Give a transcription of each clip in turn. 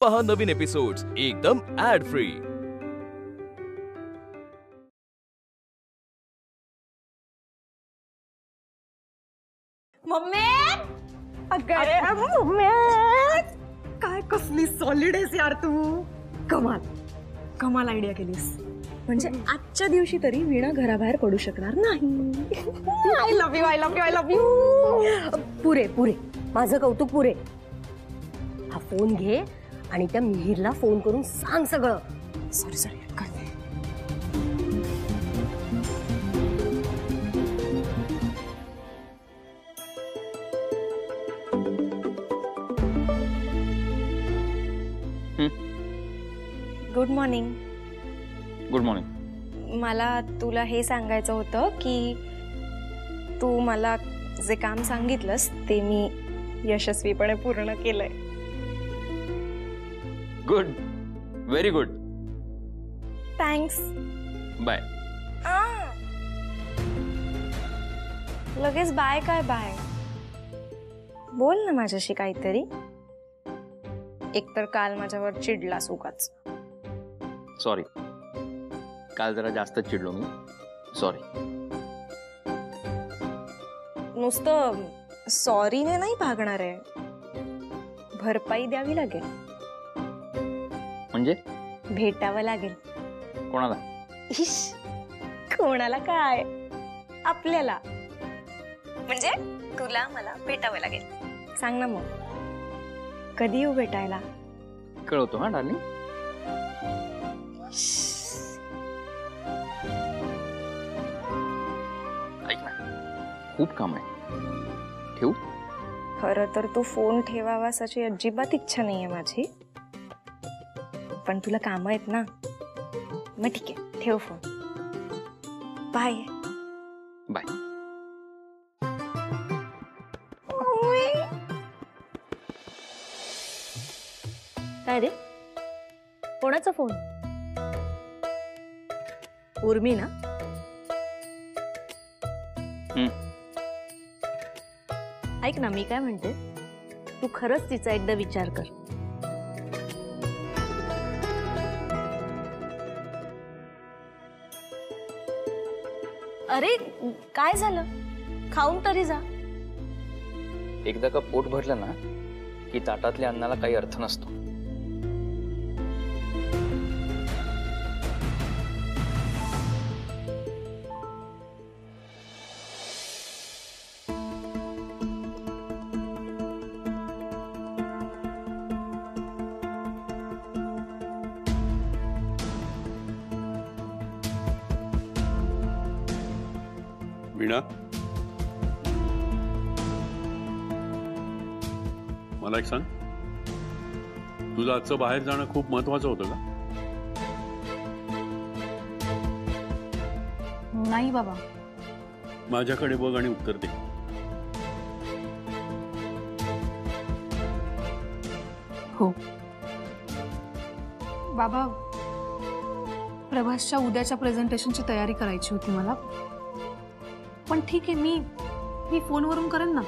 पहा नवीन एपिसोड्स एकदम add free. Mummy अरे मम्मी काय कसली सॉलिड आहेस यार तू। कमाल कमाल आयडिया केलीस। म्हणजे आजच्या दिवशी तरी वीणा घराबाहेर पडू शकणार नाही। I love you I love you I love you. पुरे पुरे माझं कौतुक पुरे। हा फोन घे आणि त्या मिहिरला फोन करून सांग सगळं। सॉरी सॉरी काय गुड मॉर्निंग। Good morning. मला तुला हे सांगायचं होतं की तू मला जे काम सांगितलंस ते मी यशस्वीपणे पूर्ण केलंय। Good, very good. Thanks. Bye. लगेच बाय काय बाय? बोल ना माझ्याशी काहीतरी। एकतर काल माझ्यावर चिडलास उगाच। सॉरी, काल जरा जास्त चिडलो मी, सॉरी। नुसतं सॉरीने नाही भागणार आहे, भरपाई द्यावी लागेल। म्हणजे भेटावं लागेल। कोणाला? इश, कोणाला काय, आपल्याला। म्हणजे तुला मला भेटावं लागेल। सांग ना मग कधी येऊ भेटायला? कळवतो हा डार्लिंग। ऐक ना, खूप काम आहे, ठेवू? खरं तर तू फोन ठेवावास अशी अजिबात इच्छा नाहीये माझी, पण तुला काम आहेत ना, मग ठीक आहे ठेव फोन। Bye bye. काय रे, कोणाचा फोन? उर्मी ना? ऐक ना, मी काय म्हणते, तू खरंच तिचा एकदा विचार कर। अरे काय झालं, खाऊन तरी जा। एकदा का पोट भरलं ना की ताटातल्या अन्नाला काही अर्थ नसतो। वीणा, मला एक सांग, तुझं आजचं बाहेर जाणं खूप महत्वाचं होतं का? नाही बाबा। माझ्याकडे बघ आणि उत्तर दे। हो बाबा, प्रभासच्या उद्याच्या प्रेझेंटेशनची तयारी करायची होती मला, पण ठीक आहे, मी फोनवरून करेन ना।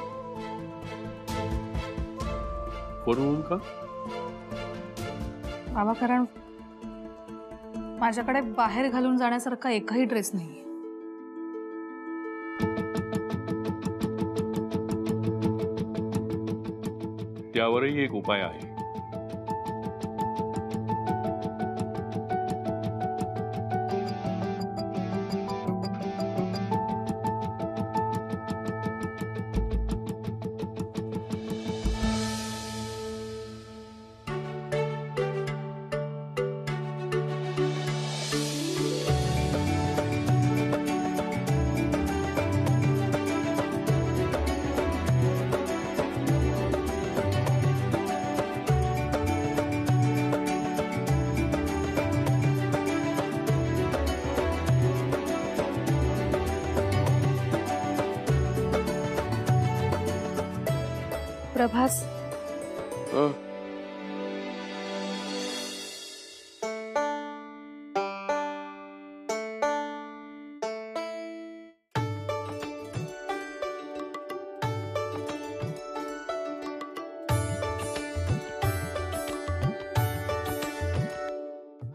फोनवरून का? बाबा, कारण माझ्याकडे बाहेर घालून जाण्यासारखा एकही ड्रेस नाही। त्यावरही एक उपाय आहे। प्रभास,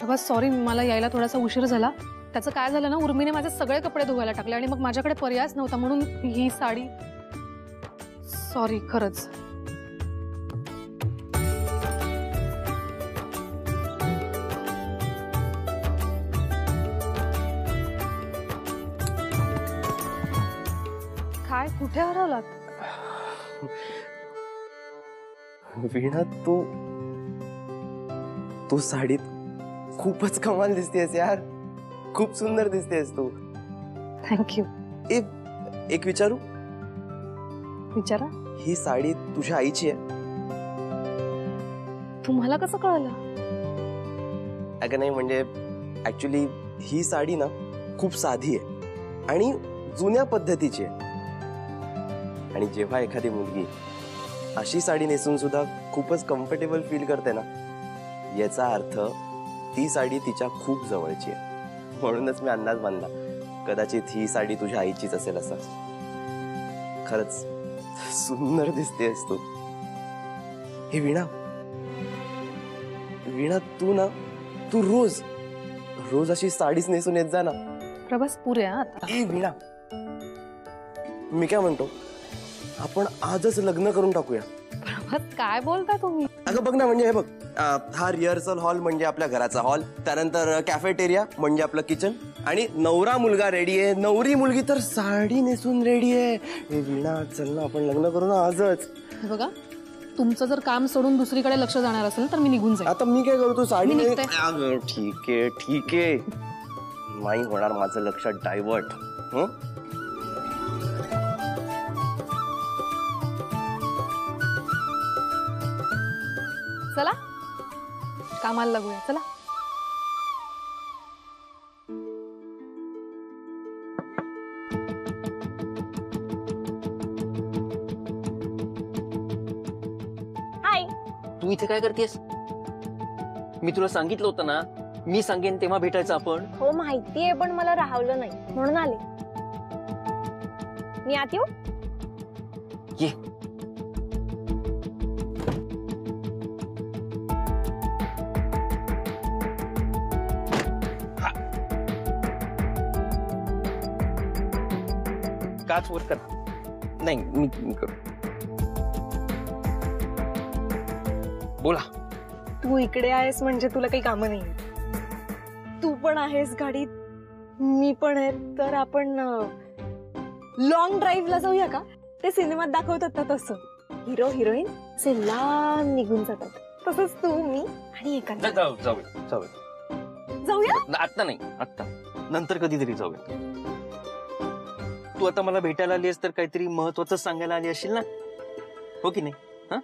बाबा सॉरी, मला यायला थोडासा उशीर झाला. त्याचं काय झालं ना, उर्मीने माझे सगळे कपडे धुवायला टाकले आणि मग माझ्याकडे पर्यायच नव्हता म्हणून ही साडी. सॉरी खरंच. काय कुठे हरवलात? वीणा, तू साडीत खूपच कमाल दिसतेस यार. खूप सुंदर दिसतेस तू. थँक्यू. एक विचारू? विचारा. ही साडी तुझ्या आईची आहे? तुम्हाला कसं कळलं? अगं नाही, म्हणजे ऍक्च्युली ही साडी ना खूप साधी आहे आणि जुन्या पद्धतीची आहे. आणि जेव्हा एखादी मुलगी अशी साडी नेसून सुद्धा खूपच कम्फर्टेबल फील करते ना, याचा अर्थ ती साडी तिच्या खूप जवळची आहे. म्हणूनच मी अंदाज बांधला कदाचित ही साडी तुझ्या आईचीच असेल असं. खरंच सुंदर दिसतेस तू. हे वीणा, तू रोज अशी साडीच नेसून येत जा ना. प्रभास पुरे आता. हे वीणा, मी काय म्हणतो, आपण आजच लग्न करून टाकूया. प्रभास काय बोलताय तुम्ही? अगं बघ ना, म्हणजे हे बघ, हा रिहर्सल हॉल म्हणजे आपल्या घराचा हॉल, त्यानंतर कॅफेटेरिया म्हणजे आपलं किचन, आणि नवरा मुलगा रेडी आहे, नवरी मुलगी तर साडी नेसून रेडी आहे. हे वीणा, चल ना आपण लग्न करू ना आजच. हे बघा, तुमचं जर काम सोडून दुसरीकडे लक्ष जाणार असेल तर मी निघून जाईल. आता मी काय करू, तू साडी मी निघते. अगं, ठीक आहे. नाही होणार माझं लक्ष डायव्हर्ट. चला कामाला लागूया. चला. हाय. तू इथे काय करतेस? मी तुला सांगितलं होतं ना, मी सांगेन तेव्हा भेटायचं आपण. हो माहितीये, पण मला राहवलं नाही म्हणून आले. मी आत येऊ? ये. काच वर कर. नाही, मी करू. बोला. तू इकडे आहेस म्हणजे तुला काही कामं नाही. तू पण आहेस गाडीत, मी पण आहे, तर आपण लॉंग ड्राईव्हला जाऊया का? ते सिनेमात दाखवतात ना तसं. हिरो हिरोईन असे लांब निघून जातात, तसंच तू, मी आणि एखादा. जाऊया. आता नाही, आता नंतर कधीतरी जाऊया. तू आता मला भेटायला आलीस तर काहीतरी महत्वाचं सांगायला आली असेल ना, हो की नाही? हा,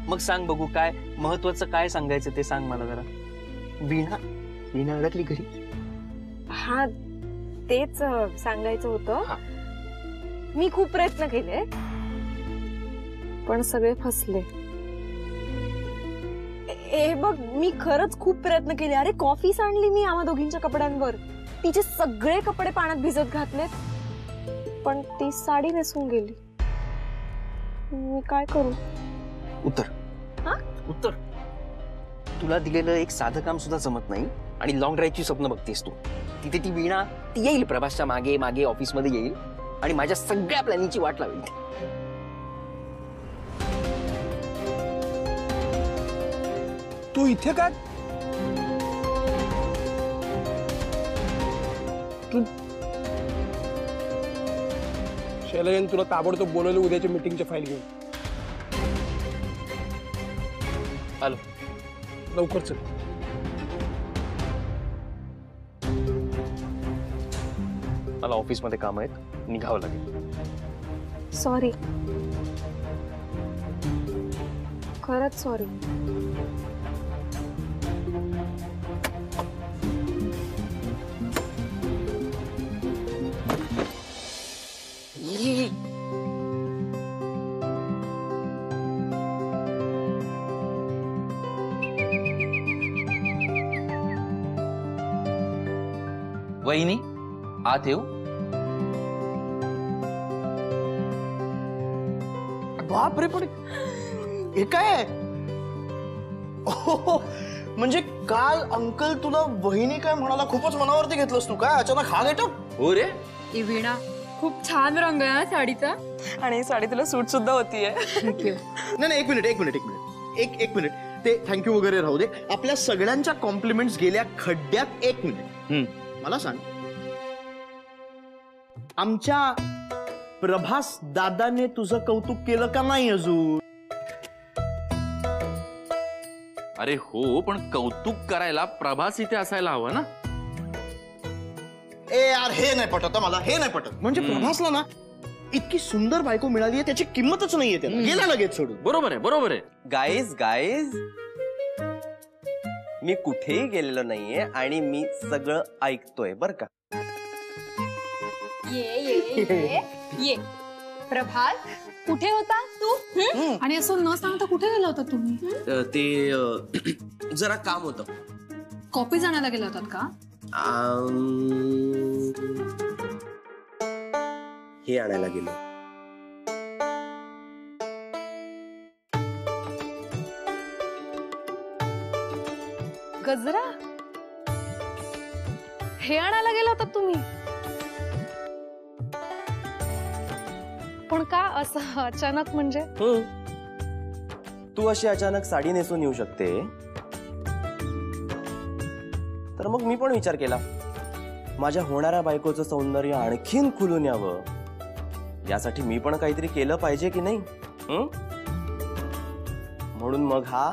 मग सांग बघू, काय महत्वाचं काय सांगायचं ते सांग मला जरा. वीणा अडकली घरी. हा, तेच सांगायचं होतं. मी खूप प्रयत्न केले पण सगळे फसले. हे बघ, मी खरंच खूप प्रयत्न केले. अरे कॉफी सांडली मी आम्हा दोघींच्या कपड्यांवर, तिचे सगळे कपडे पाण्यात भिजत घातलेत, पण ती साडी नेसून गेली. मी काय करू? उत्तर. तुला दिलेलं एक साधं काम सुद्धा जमत नाही आणि लॉंग ड्राईव्हची स्वप्न बघतेस तू. तिथे ती वीणा ती येईल, प्रभासच्या मागे मागे ऑफिस मध्ये येईल आणि माझ्या सगळ्या प्लॅनिंगची वाट लावेल. तू इथे काय? शैलजन तुला ताबडतोब बोलवलं उद्याच्या मीटिंगच्या फाईल घेऊन. आलो. लवकर चल. मला ऑफिस मध्ये काम आहेत, निघावं लागेल. सॉरी, खरंच सॉरी. वहिनी, आत येऊ? बाप रे, पण हे काय? म्हणजे काल अंकल तुला वहिनी काय म्हणाला खूपच मनावरती घेतलंस तू काय अचानक हा गेटअप? हो रे. वीणा खूप छान रंग आहे साडीचा आणि साडी तुला सूट सुद्धा होतीये. नाही एक मिनिट एक मिनिट ते थँक्यू वगैरे राहू दे. आपल्या सगळ्यांच्या कॉम्प्लिमेंट्स गेल्या खड्ड्यात. एक मिनिट मला सांग, आमच्या प्रभास दादाने तुझं कौतुक केलं का नाही अजून? अरे हो, पण कौतुक करायला प्रभास इथे असायला हवं ना. ए यार हे नाही पटत मला, हे नाही पटत. म्हणजे प्रभासला ना इतकी सुंदर बायको मिळाली त्याची किंमतच नाहीये, त्याला गेला लगेच सोडून. बरोबर आहे. गाईज मी कुठेही गेलेलो नाहीये आणि मी सगळं ऐकतोय बर का. ये प्रभास कुठे होता तू? आणि असं न सांगता कुठे गेला होता तुम्ही? ते जरा काम होतं. कॉपी आणायला गेला होतात का? हे आणायला गेलो. गजरा हे आणायला गेला होता तुम्ही? पण का असं अचानक? म्हणजे तू अशी अचानक साडी नेसून येऊ शकते, तर मग मी पण विचार केला माझ्या होणाऱ्या बायकोचं सौंदर्य आणखीन खुलून यावं, यासाठी मी पण काहीतरी केलं पाहिजे की नाही. म्हणून मग हा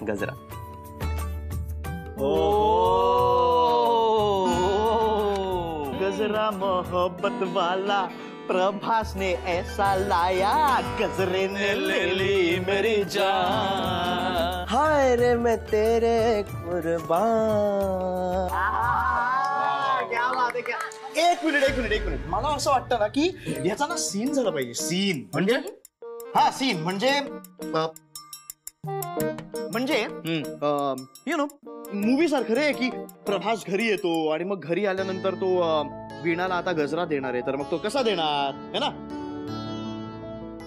गजरा. गजरा मोहब्बत वाला प्रभास ने ऐसा लाया, गजरे ने ले ली मेरी जान. हाय रे मैं तेरे कुर्बान. एक मिनिट मला असं वाटतं ना की याचा ना सीन झाला पाहिजे. सीन म्हणजे सीन म्हणजे यु नो मूवी सारखं रे, की प्रभास घरी येतो आणि मग घरी आल्यानंतर तो वीणाला आता गजरा देणार आहे, तर मग तो कसा देणार है ना.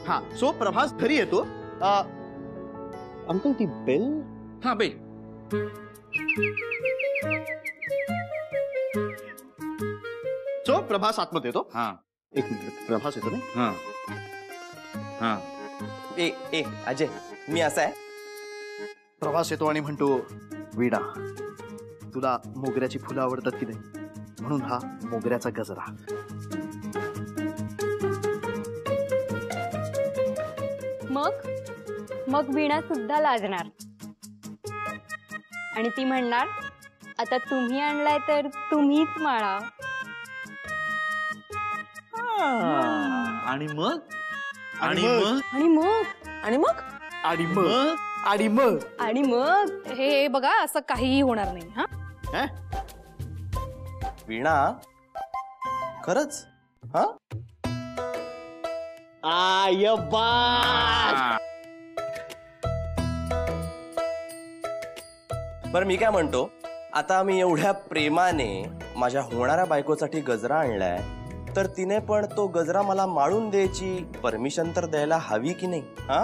हा सो प्रभास घरी येतो. अंकल ती बेल. हा बेल. सो प्रभास आतमध्ये येतो. हा एक मिनिट प्रभास येतो नाही. हा ए अजय मी असा आहे. प्रभास येतो आणि म्हणतो वीणा तुला मोगऱ्याची फुलं आवडतात की नाही, म्हणून हा मोगऱ्याचा गजरा. मग वीणा सुद्धा लाजणार आणि ती म्हणणार आता तुम्ही आणलाय तर तुम्हीच माळा. आणि मग हे बघा असं काहीही होणार नाही. हा वीणा खरंच. हा आय बा. बरं मी काय म्हणतो, आता मी एवढ्या प्रेमाने माझ्या होणाऱ्या बायकोसाठी गजरा आणलाय, तर तिने पण तो गजरा मला माळून द्यायची परमिशन तर द्यायला हवी की नाही. हा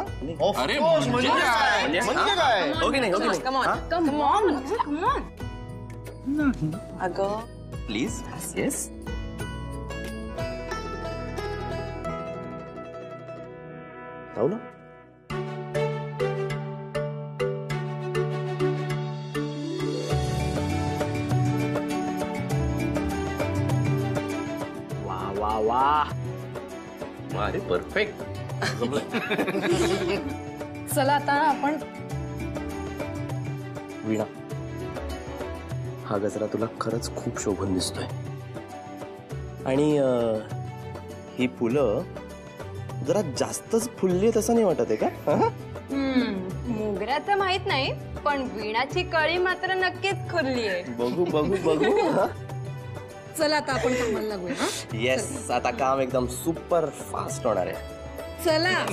अरे म्हणजे काय हो की नाही. अगं प्लीज. येस. जाऊ ना. वा अरे परफेक्ट. चला आता आपण. वीणा हा गजरा तुला खरंच खूप शोभून दिसतोय आणि ही फुलं जरा जास्तच फुलली तसं नाही वाटत आहे का? मोगऱ्याचं माहित नाही पण वीणाची कळी मात्र नक्कीच खुलली आहे. बघू. चला आता आपण कामाला लागूया. येस आता काम एकदम सुपर फास्ट होणार आहे. चला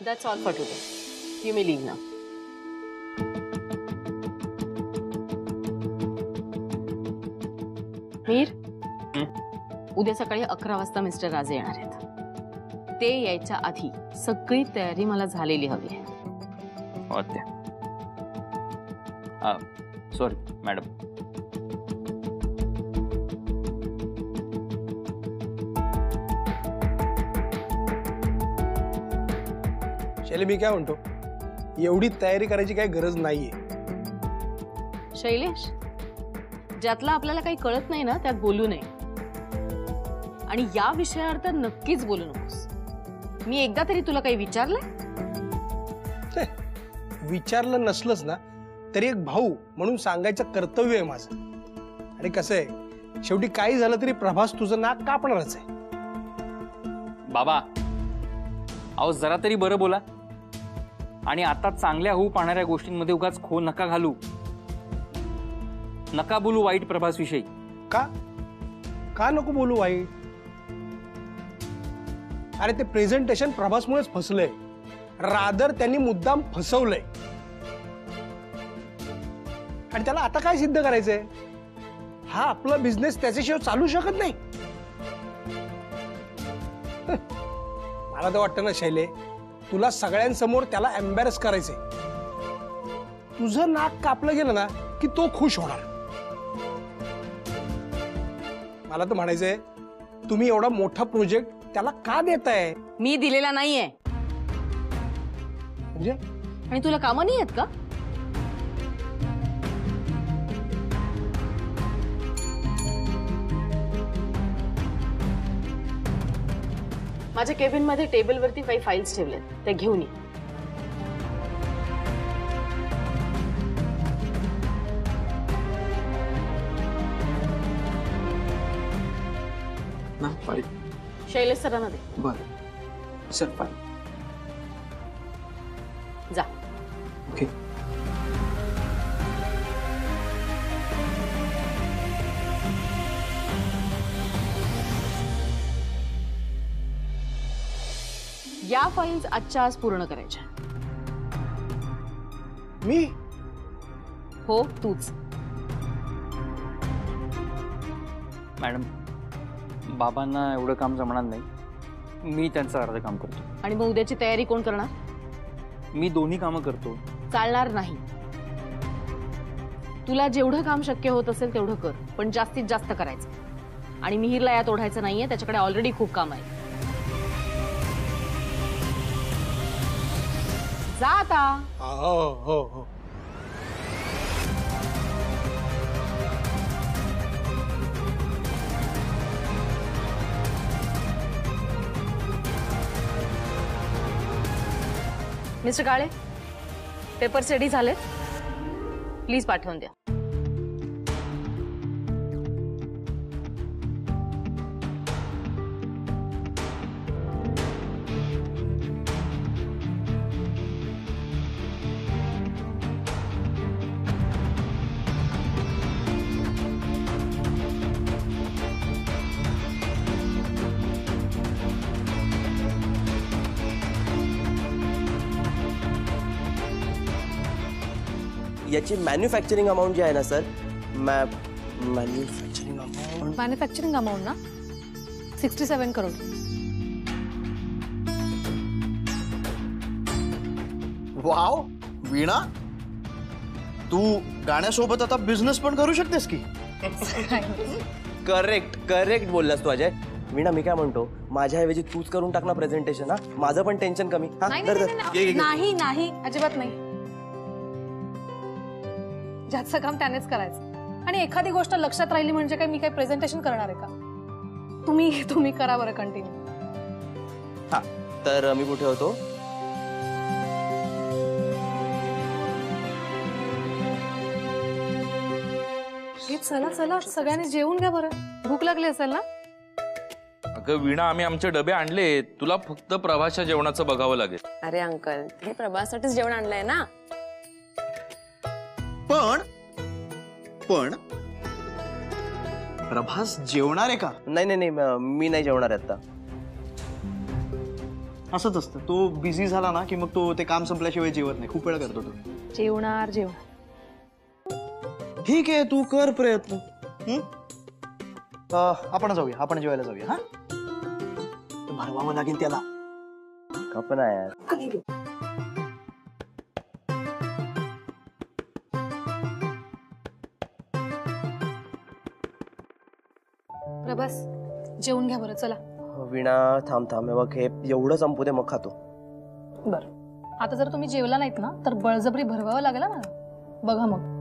That's all for today. You may leave now. Mir, उद्या सकाळी 11 वाजता मिस्टर राजे येणार आहेत. ते यायच्या आधी सगळी तयारी मला झालेली हवी आहे. Sorry madam. शैली मी काय म्हणतो, एवढी तयारी करायची काही गरज नाहीये. शैलेश, ज्यातला आपल्याला काही कळत नाही ना त्यात बोलू नये, आणि या विषयावर तर नक्कीच बोलू नकोस. मी एकदा तरी तुला काही विचारलंय? विचारलं नसलंच ना तरी एक भाऊ म्हणून सांगायचं कर्तव्य आहे माझं. आणि कसं आहे, शेवटी काही झालं तरी प्रभास तुझं नाक कापणारच आहे. बाबा अहो जरा तरी बरं बोला. आणि आता चांगल्या होऊ पाहणाऱ्या गोष्टींमध्ये उगाच खो नका घालू. नका बोलू वाईट प्रभास विषयी. का का नको बोलू वाईट? अरे ते प्रेझेंटेशन प्रभासमुळेच फसलंय. रादर त्यांनी मुद्दाम फसवलंय. आणि त्याला आता काय सिद्ध करायचंय? हा आपला बिझनेस त्याच्याशिवाय चालू शकत नाही. मला तर वाटतं ना शैले, तुला सगळ्यांसमोर त्याला एम्बॅरस करायचंय. तुझं नाक कापलं गेलं ना की तो खुश होणार. मला तर म्हणायचंय, तुम्ही एवढा मोठा प्रोजेक्ट त्याला का देताय? मी दिलेला नाहीये. म्हणजे आणि तुला कामं नाही आहेत का? माझ्या केबिन मध्ये टेबलवरती काही फाईल्स ठेवलेत, ते घेऊन ये. ना फाईल. शैलेश सरांना दे. बरं सर, फाईल. जा. ओके. या फाईल्स आजच्या आज पूर्ण करायच्या. मी? हो तूच. मॅडम बाबांना एवढं काम जमणार नाही. मी त्यांचं अर्ध काम करतो. आणि मग उद्याची तयारी कोण करणार? मी दोन्ही कामं करतो. चालणार नाही. तुला जेवढं काम शक्य होत असेल तेवढं कर, पण जास्तीत जास्त करायचं. आणि मिहिरला यात ओढायचं नाहीये, त्याच्याकडे ऑलरेडी खूप काम आहे. जा आता. हो हो हो. मिस्टर काळे, पेपर्स रेडी झालेत, प्लीज पाठवून द्या. याची मॅन्युफॅक्चरिंग अमाऊंट जी आहे ना सर, मॅन्युफॅक्चरिंग अमाउंट ना 67 करोड. वाव वीणा, तू गाण्यासोबत आता बिझनेस पण करू शकतेस की. करेक्ट करेक्ट बोललास तू अजय. वीणा मी काय म्हणतो, माझ्याऐवजी तूच करून टाक ना प्रेझेंटेशन. हा माझं पण टेन्शन कमी. नाही नाही अजिबात नाही. ज्याचं काम त्यानेच करायचं. आणि एखादी गोष्ट लक्षात राहिली म्हणजे काय मी काय प्रेझेंटेशन करणार आहे का? तुम्ही करा बरं कंटिन्यू. हा तर मी कुठे होतो? चला चला सगळ्यांनी जेवून घ्या बरं, भूक लागली असेल ना. अगं वीणा, आम्ही आमचे डबे आणले, तुला फक्त प्रभासच्या जेवणाचं बघावं लागेल. अरे अंकल, हे प्रभासाठीच जेवण आणलंय ना. पण प्रभास जेवणार आहे का? नाही नाही नाही, मी नाही जेवणार आता. असंच असतं, तो बिझी झाला ना की मग तो ते काम संपल्याशिवाय जेवत नाही. खूप वेळा करतो तो. जेवणार. ठीक आहे, तू कर प्रयत्न. आपण जाऊया, आपण जेवायला जाऊया. हा भरवावं लागेल त्याला. गप ना यार. प्रभास जेवून घ्या बरं चला. वीणा थांब थांब, हे बघ हे एवढं संपू दे मग खातो. बरं आता जर तुम्ही जेवला नाहीत ना तर बळजबरी भरवावं लागेल ना मला. बघा मग.